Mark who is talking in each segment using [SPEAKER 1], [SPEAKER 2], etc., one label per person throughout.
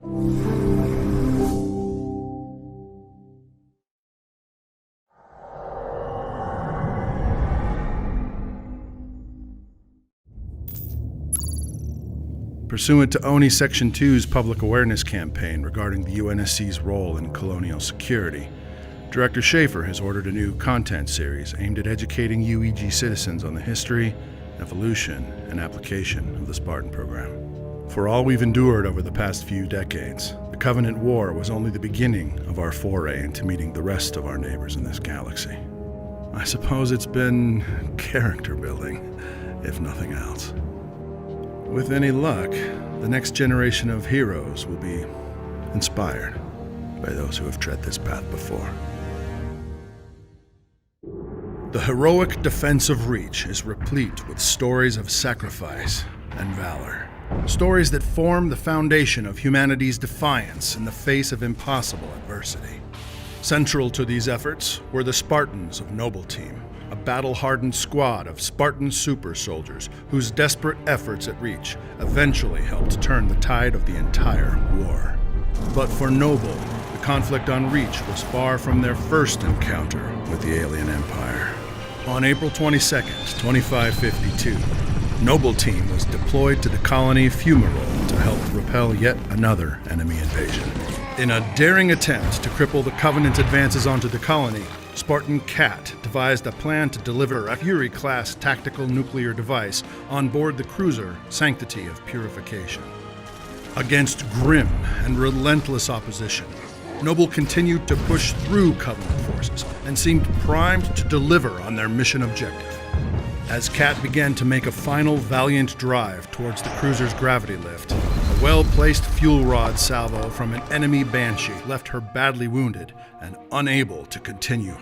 [SPEAKER 1] Pursuant to ONI Section 2's public awareness campaign regarding the UNSC's role in colonial security, Director Schaefer has ordered a new content series aimed at educating UEG citizens on the history, evolution, and application of the Spartan program. For all we've endured over the past few decades, the Covenant War was only the beginning of our foray into meeting the rest of our neighbors in this galaxy. I suppose it's been character building, if nothing else. With any luck, the next generation of heroes will be inspired by those who have tread this path before. The heroic defense of Reach is replete with stories of sacrifice and valor. Stories that form the foundation of humanity's defiance in the face of impossible adversity. Central to these efforts were the Spartans of Noble Team, a battle-hardened squad of Spartan super soldiers whose desperate efforts at Reach eventually helped turn the tide of the entire war. But for Noble, the conflict on Reach was far from their first encounter with the alien empire. On April 22nd, 2552, Noble Team was deployed to the colony Fumarole to help repel yet another enemy invasion. In a daring attempt to cripple the Covenant advances onto the colony, Spartan Cat devised a plan to deliver a Fury-class tactical nuclear device on board the cruiser Sanctity of Purification. Against grim and relentless opposition, Noble continued to push through Covenant forces and seemed primed to deliver on their mission objective. As Cat began to make a final valiant drive towards the cruiser's gravity lift, a well-placed fuel rod salvo from an enemy Banshee left her badly wounded and unable to continue.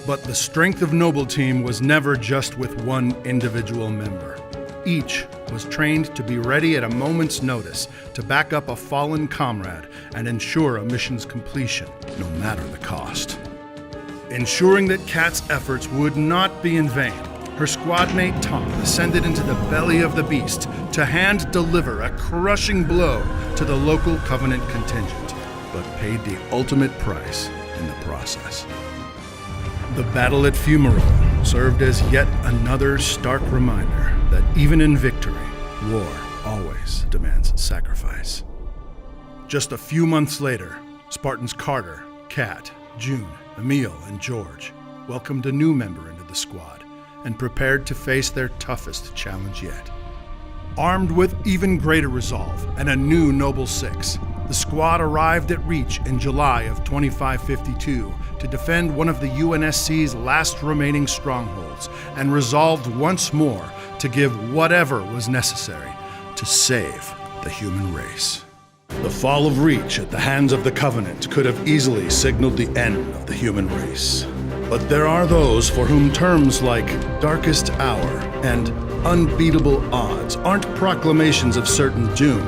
[SPEAKER 1] But the strength of Noble Team was never just with one individual member. Each was trained to be ready at a moment's notice to back up a fallen comrade and ensure a mission's completion, no matter the cost. Ensuring that Cat's efforts would not be in vain, her squadmate Tom ascended into the belly of the beast to hand-deliver a crushing blow to the local Covenant contingent, but paid the ultimate price in the process. The battle at Fumarole served as yet another stark reminder that even in victory, war always demands sacrifice. Just a few months later, Spartans Carter, Kat, June, Emil, and George welcomed a new member into the squad and prepared to face their toughest challenge yet. Armed with even greater resolve and a new Noble Six, the squad arrived at Reach in July of 2552 to defend one of the UNSC's last remaining strongholds and resolved once more to give whatever was necessary to save the human race. The fall of Reach at the hands of the Covenant could have easily signaled the end of the human race. But there are those for whom terms like darkest hour and unbeatable odds aren't proclamations of certain doom,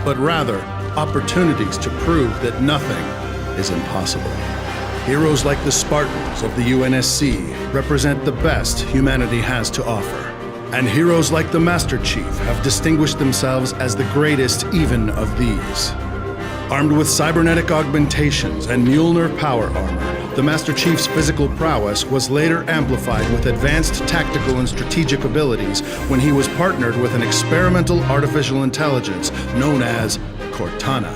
[SPEAKER 1] but rather opportunities to prove that nothing is impossible. Heroes like the Spartans of the UNSC represent the best humanity has to offer. And heroes like the Master Chief have distinguished themselves as the greatest even of these. Armed with cybernetic augmentations and Mjolnir power armor, the Master Chief's physical prowess was later amplified with advanced tactical and strategic abilities when he was partnered with an experimental artificial intelligence known as Cortana.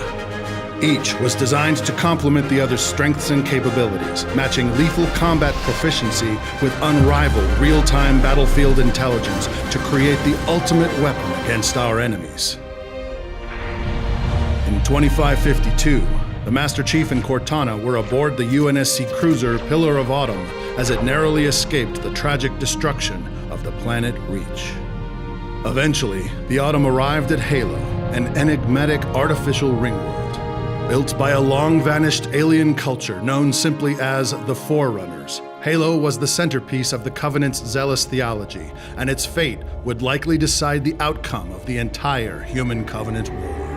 [SPEAKER 1] Each was designed to complement the other's strengths and capabilities, matching lethal combat proficiency with unrivaled real-time battlefield intelligence to create the ultimate weapon against our enemies. In 2552, the Master Chief and Cortana were aboard the UNSC cruiser Pillar of Autumn as it narrowly escaped the tragic destruction of the planet Reach. Eventually, the Autumn arrived at Halo, an enigmatic artificial ringworld. Built by a long-vanished alien culture known simply as the Forerunners, Halo was the centerpiece of the Covenant's zealous theology, and its fate would likely decide the outcome of the entire Human Covenant War.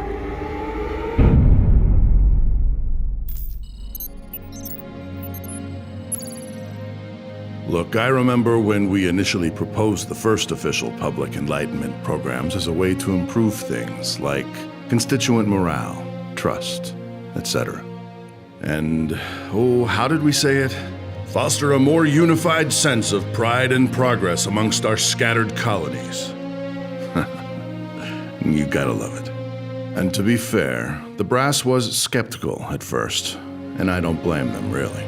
[SPEAKER 2] Look, I remember when we initially proposed the first official public enlightenment programs as a way to improve things like constituent morale, trust, etc. And, how did we say it? Foster a more unified sense of pride and progress amongst our scattered colonies. You gotta love it. And to be fair, the brass was skeptical at first, and I don't blame them, really.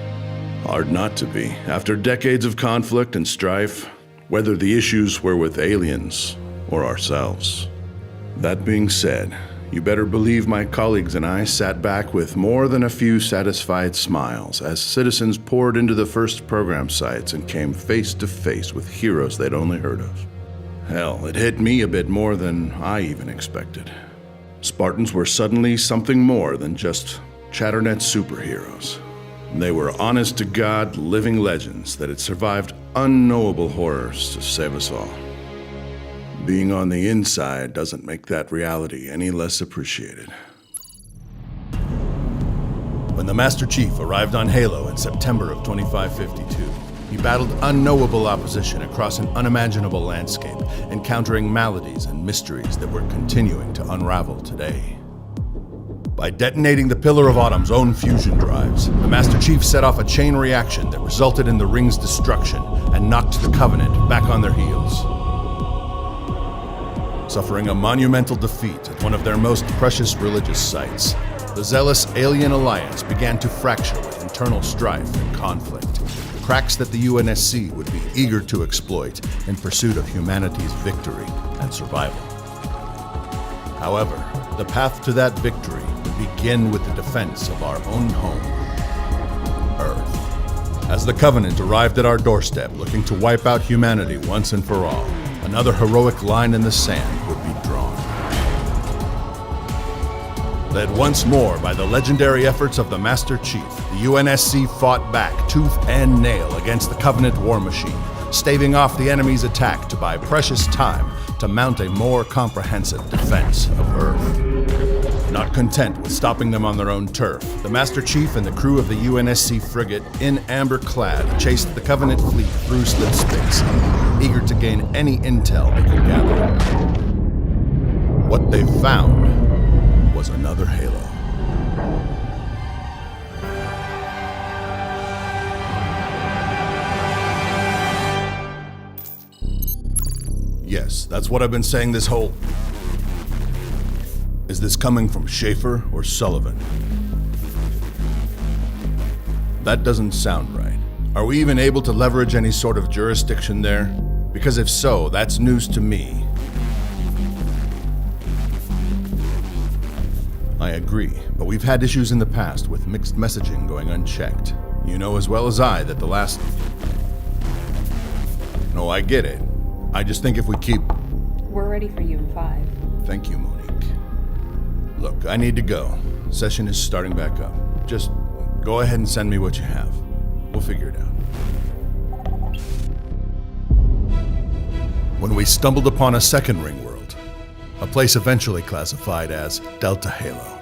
[SPEAKER 2] Hard not to be, after decades of conflict and strife, whether the issues were with aliens or ourselves. That being said, you better believe my colleagues and I sat back with more than a few satisfied smiles as citizens poured into the first program sites and came face to face with heroes they'd only heard of. Hell, it hit me a bit more than I even expected. Spartans were suddenly something more than just Chatternet superheroes. They were honest-to-God living legends that had survived unknowable horrors to save us all. Being on the inside doesn't make that reality any less appreciated.
[SPEAKER 1] When the Master Chief arrived on Halo in September of 2552, he battled unknowable opposition across an unimaginable landscape, encountering maladies and mysteries that were continuing to unravel today. By detonating the Pillar of Autumn's own fusion drives, the Master Chief set off a chain reaction that resulted in the ring's destruction and knocked the Covenant back on their heels. Suffering a monumental defeat at one of their most precious religious sites, the zealous Alien Alliance began to fracture with internal strife and conflict, cracks that the UNSC would be eager to exploit in pursuit of humanity's victory and survival. However, the path to that victory would begin with the defense of our own home, Earth. As the Covenant arrived at our doorstep looking to wipe out humanity once and for all, another heroic line in the sand would be drawn. Led once more by the legendary efforts of the Master Chief, the UNSC fought back tooth and nail against the Covenant war machine, staving off the enemy's attack to buy precious time to mount a more comprehensive defense of Earth. Not content with stopping them on their own turf, the Master Chief and the crew of the UNSC frigate, in amber clad, chased the Covenant fleet through slip space, eager to gain any intel they could gather. What they found was another Halo. Yes, that's what I've been saying this whole... Is this coming from Schaefer or Sullivan? That doesn't sound right. Are we even able to leverage any sort of jurisdiction there? Because if so, that's news to me. I agree, but we've had issues in the past with mixed messaging going unchecked. You know as well as I that the last... No, I get it. I just think if we keep...
[SPEAKER 3] We're ready for you in 5.
[SPEAKER 1] Thank you, Monique. Look, I need to go. Session is starting back up. Just go ahead and send me what you have. We'll figure it out. When we stumbled upon a second ring world, a place eventually classified as Delta Halo,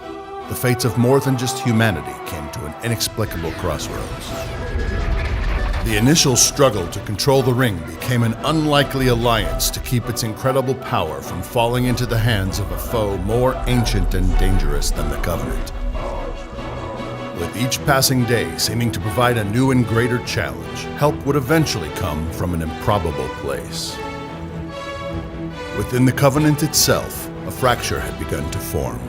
[SPEAKER 1] the fates of more than just humanity came to an inexplicable crossroads. The initial struggle to control the ring became an unlikely alliance to keep its incredible power from falling into the hands of a foe more ancient and dangerous than the Covenant. With each passing day seeming to provide a new and greater challenge, help would eventually come from an improbable place. Within the Covenant itself, a fracture had begun to form.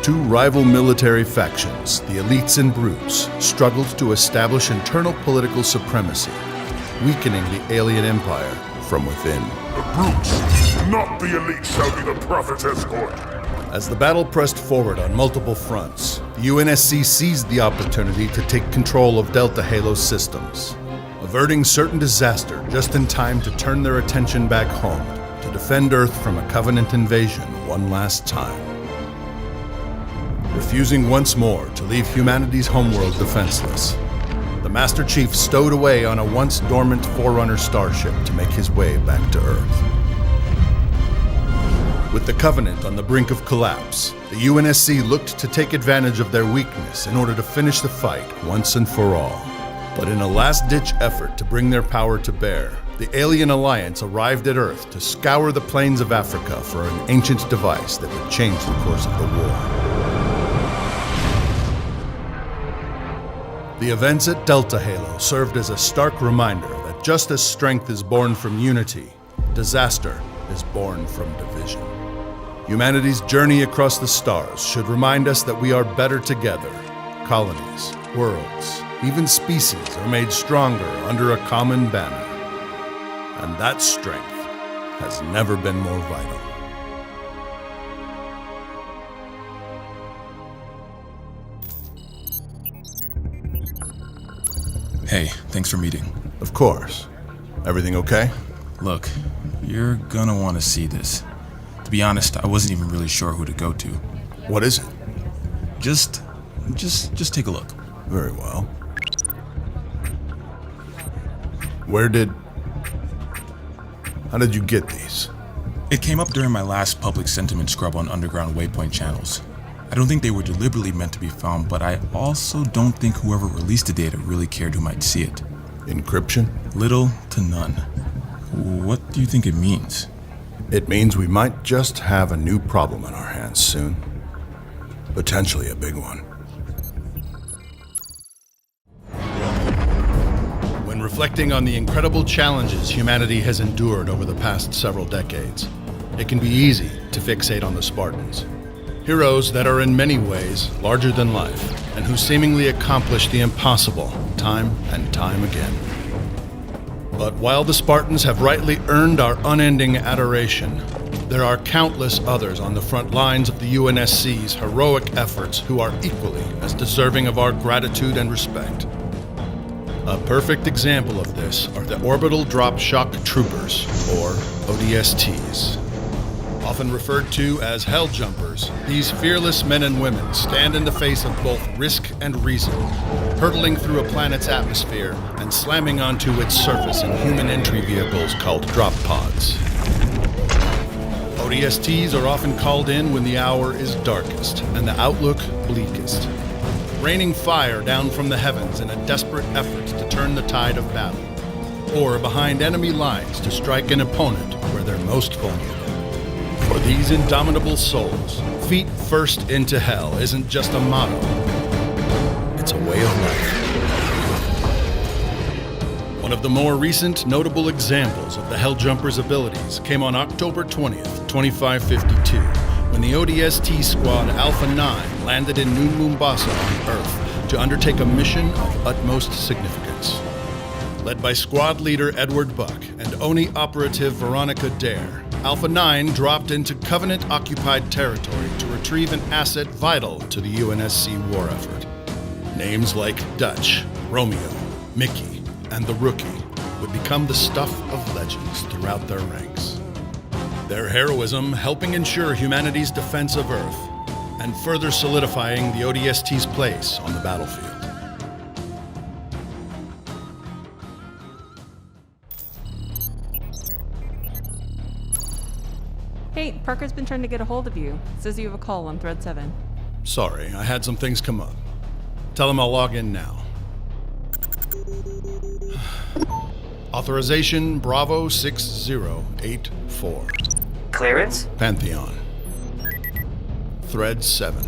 [SPEAKER 1] Two rival military factions, the elites and brutes, struggled to establish internal political supremacy, weakening the alien empire from within.
[SPEAKER 4] The brutes, not the elite, shall be the prophet's escort.
[SPEAKER 1] As the battle pressed forward on multiple fronts, the UNSC seized the opportunity to take control of Delta Halo's systems, averting certain disaster just in time to turn their attention back home to defend Earth from a Covenant invasion one last time. Refusing once more to leave humanity's homeworld defenseless, the Master Chief stowed away on a once dormant Forerunner starship to make his way back to Earth. With the Covenant on the brink of collapse, the UNSC looked to take advantage of their weakness in order to finish the fight once and for all. But in a last-ditch effort to bring their power to bear, the Alien Alliance arrived at Earth to scour the plains of Africa for an ancient device that would change the course of the war. The events at Delta Halo served as a stark reminder that just as strength is born from unity, disaster is born from division. Humanity's journey across the stars should remind us that we are better together. Colonies, worlds, even species are made stronger under a common banner. And that strength has never been more vital.
[SPEAKER 5] Hey, thanks for meeting.
[SPEAKER 1] Of course. Everything okay?
[SPEAKER 5] Look, you're gonna want to see this. To be honest, I wasn't even really sure who to go to.
[SPEAKER 1] What is it?
[SPEAKER 5] Just take a look.
[SPEAKER 1] Very well. How did you get these?
[SPEAKER 5] It came up during my last public sentiment scrub on underground waypoint channels. I don't think they were deliberately meant to be found, but I also don't think whoever released the data really cared who might see it.
[SPEAKER 1] Encryption?
[SPEAKER 5] Little to none. What do you think it means?
[SPEAKER 1] It means we might just have a new problem on our hands soon. Potentially a big one. When reflecting on the incredible challenges humanity has endured over the past several decades, it can be easy to fixate on the Spartans. Heroes that are in many ways larger than life, and who seemingly accomplish the impossible time and time again. But while the Spartans have rightly earned our unending adoration, there are countless others on the front lines of the UNSC's heroic efforts who are equally as deserving of our gratitude and respect. A perfect example of this are the Orbital Drop Shock Troopers, or ODSTs. Often referred to as Helljumpers, these fearless men and women stand in the face of both risk and reason, hurtling through a planet's atmosphere and slamming onto its surface in human entry vehicles called drop pods. ODSTs are often called in when the hour is darkest and the outlook bleakest, raining fire down from the heavens in a desperate effort to turn the tide of battle, or behind enemy lines to strike an opponent where they're most vulnerable. For these indomitable souls, feet first into hell isn't just a motto, it's a way of life. One of the more recent notable examples of the Helljumpers' abilities came on October 20th, 2552, when the ODST squad Alpha 9 landed in New Mombasa on Earth to undertake a mission of utmost significance. Led by squad leader Edward Buck and ONI operative Veronica Dare, Alpha 9 dropped into Covenant-occupied territory to retrieve an asset vital to the UNSC war effort. Names like Dutch, Romeo, Mickey, and the Rookie would become the stuff of legends throughout their ranks. Their heroism helping ensure humanity's defense of Earth, and further solidifying the ODST's place on the battlefield.
[SPEAKER 3] Hey, Parker's been trying to get a hold of you. Says you have a call on thread 7.
[SPEAKER 1] Sorry, I had some things come up. Tell him I'll log in now. Authorization Bravo 6084.
[SPEAKER 6] Clearance?
[SPEAKER 1] Pantheon. Thread 7.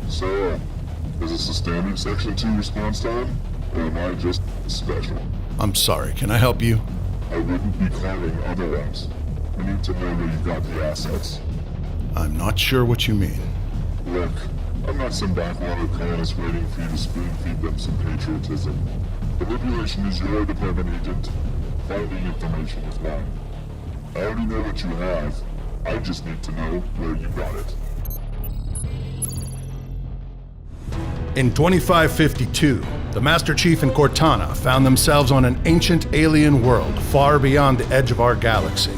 [SPEAKER 4] So, is this a standard Section 2 response time? Or am I just special?
[SPEAKER 1] I'm sorry, can I help you?
[SPEAKER 4] I wouldn't be calling otherwise. I need to know where you got the assets.
[SPEAKER 1] I'm not sure what you mean.
[SPEAKER 4] Look, I'm not some backwater colonist waiting for you to spoon-feed them some patriotism. The liberation is your department agent. Finding information is mine. I already know what you have. I just need to know where you got it.
[SPEAKER 1] In 2552, the Master Chief and Cortana found themselves on an ancient alien world far beyond the edge of our galaxy.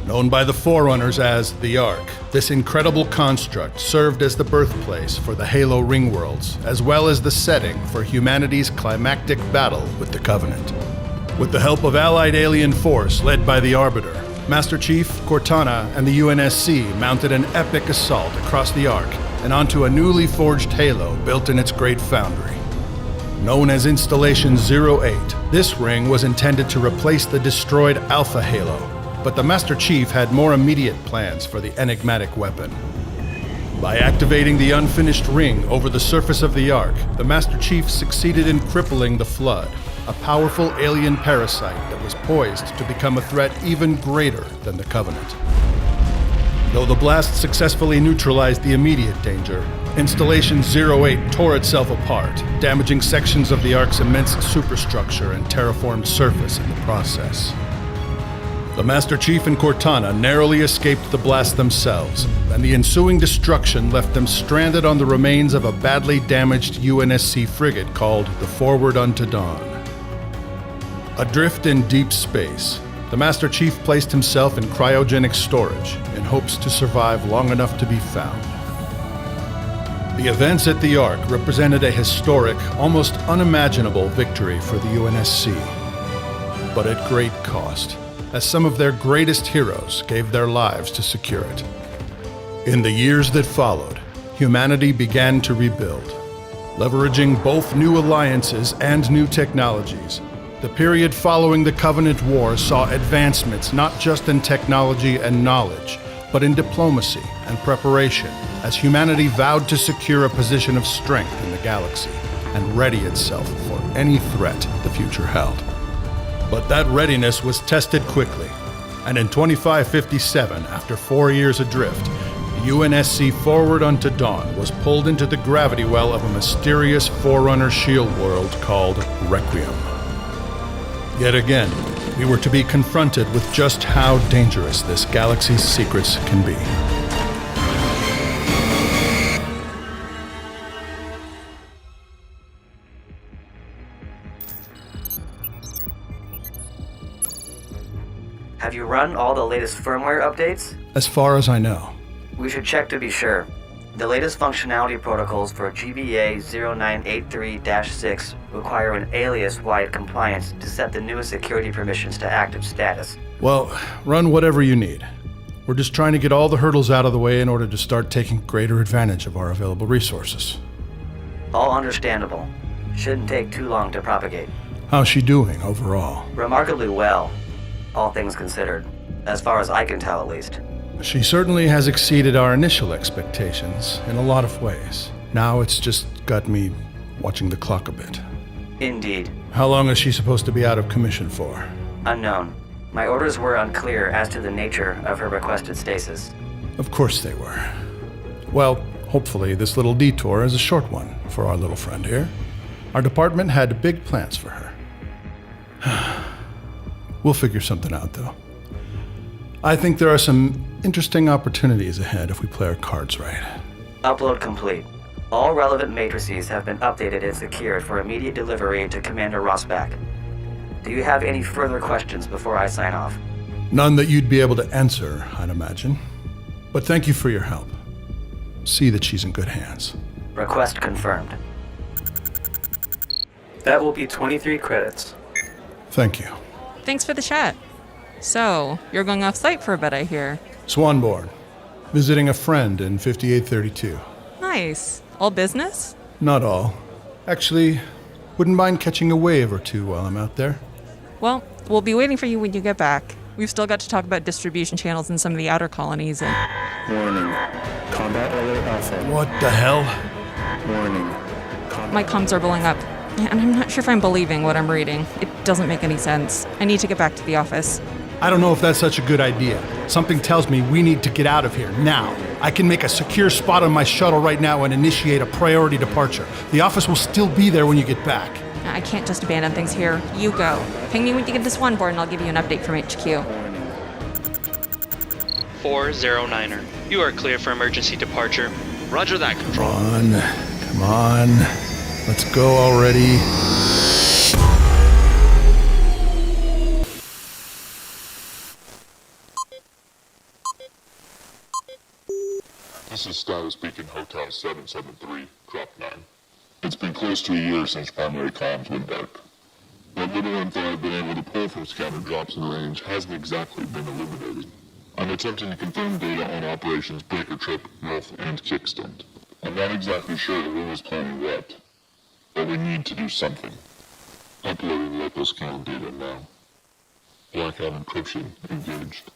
[SPEAKER 1] Known by the Forerunners as the Ark, this incredible construct served as the birthplace for the Halo Ringworlds, as well as the setting for humanity's climactic battle with the Covenant. With the help of allied alien force led by the Arbiter, Master Chief, Cortana, and the UNSC mounted an epic assault across the Ark and onto a newly forged Halo built in its great foundry. Known as Installation 08, this ring was intended to replace the destroyed Alpha Halo, but the Master Chief had more immediate plans for the enigmatic weapon. By activating the unfinished ring over the surface of the Ark, the Master Chief succeeded in crippling the Flood, a powerful alien parasite that was poised to become a threat even greater than the Covenant. Though the blast successfully neutralized the immediate danger, Installation 08 tore itself apart, damaging sections of the Ark's immense superstructure and terraformed surface in the process. The Master Chief and Cortana narrowly escaped the blast themselves, and the ensuing destruction left them stranded on the remains of a badly damaged UNSC frigate called the Forward Unto Dawn. Adrift in deep space, the Master Chief placed himself in cryogenic storage in hopes to survive long enough to be found. The events at the Ark represented a historic, almost unimaginable victory for the UNSC, but at great cost, as some of their greatest heroes gave their lives to secure it. In the years that followed, humanity began to rebuild. Leveraging both new alliances and new technologies, the period following the Covenant War saw advancements not just in technology and knowledge, but in diplomacy and preparation, as humanity vowed to secure a position of strength in the galaxy and ready itself for any threat the future held. But that readiness was tested quickly, and in 2557, after 4 years adrift, the UNSC Forward Unto Dawn was pulled into the gravity well of a mysterious Forerunner shield world called Requiem. Yet again, we were to be confronted with just how dangerous this galaxy's secrets can be.
[SPEAKER 6] Have you run all the latest firmware updates?
[SPEAKER 1] As far as I know.
[SPEAKER 6] We should check to be sure. The latest functionality protocols for GBA 0983-6 require an alias-wide compliance to set the newest security permissions to active status.
[SPEAKER 1] Well, run whatever you need. We're just trying to get all the hurdles out of the way in order to start taking greater advantage of our available resources.
[SPEAKER 6] All understandable. Shouldn't take too long to propagate.
[SPEAKER 1] How's she doing overall?
[SPEAKER 6] Remarkably well, all things considered. As far as I can tell, at least.
[SPEAKER 1] She certainly has exceeded our initial expectations in a lot of ways. Now it's just got me watching the clock a bit.
[SPEAKER 6] Indeed.
[SPEAKER 1] How long is she supposed to be out of commission for?
[SPEAKER 6] Unknown. My orders were unclear as to the nature of her requested stasis.
[SPEAKER 1] Of course they were. Well, hopefully this little detour is a short one for our little friend here. Our department had big plans for her. We'll figure something out, though. I think there are some interesting opportunities ahead if we play our cards right.
[SPEAKER 6] Upload complete. All relevant matrices have been updated and secured for immediate delivery to Commander Rosbach. Do you have any further questions before I sign off?
[SPEAKER 1] None that you'd be able to answer, I'd imagine. But thank you for your help. See that she's in good hands.
[SPEAKER 6] Request confirmed.
[SPEAKER 7] That will be 23 credits.
[SPEAKER 1] Thank you.
[SPEAKER 3] Thanks for the chat. So, you're going off-site for a bit, I hear.
[SPEAKER 1] Swanborn. Visiting a friend in 5832.
[SPEAKER 3] Nice. All business?
[SPEAKER 1] Not all. Actually, wouldn't mind catching a wave or two while I'm out there.
[SPEAKER 3] Well, we'll be waiting for you when you get back. We've still got to talk about distribution channels in some of the outer colonies and...
[SPEAKER 7] Warning. Combat alert alpha.
[SPEAKER 1] What the hell?
[SPEAKER 7] Warning.
[SPEAKER 3] My comms are blowing up. And I'm not sure if I'm believing what I'm reading. It doesn't make any sense. I need to get back to the office.
[SPEAKER 1] I don't know if that's such a good idea. Something tells me we need to get out of here now. I can make a secure spot on my shuttle right now and initiate a priority departure. The office will still be there when you get back.
[SPEAKER 3] I can't just abandon things here. You go. Ping me when you get this one board and I'll give you an update from HQ.
[SPEAKER 8] 409er. You are clear for emergency departure. Roger that, Control.
[SPEAKER 1] Come on. Let's go already.
[SPEAKER 4] This is Status Beacon Hotel 773, Drop 9. It's been close to a year since primary comms went dark. What little info I've been able to pull from scatter drops in range hasn't exactly been illuminating. I'm attempting to confirm data on Operations Breaker Trip, Wolf, and Kickstand. I'm not exactly sure who is planning what, but we need to do something. Uploading local scan data now. Blackout encryption engaged.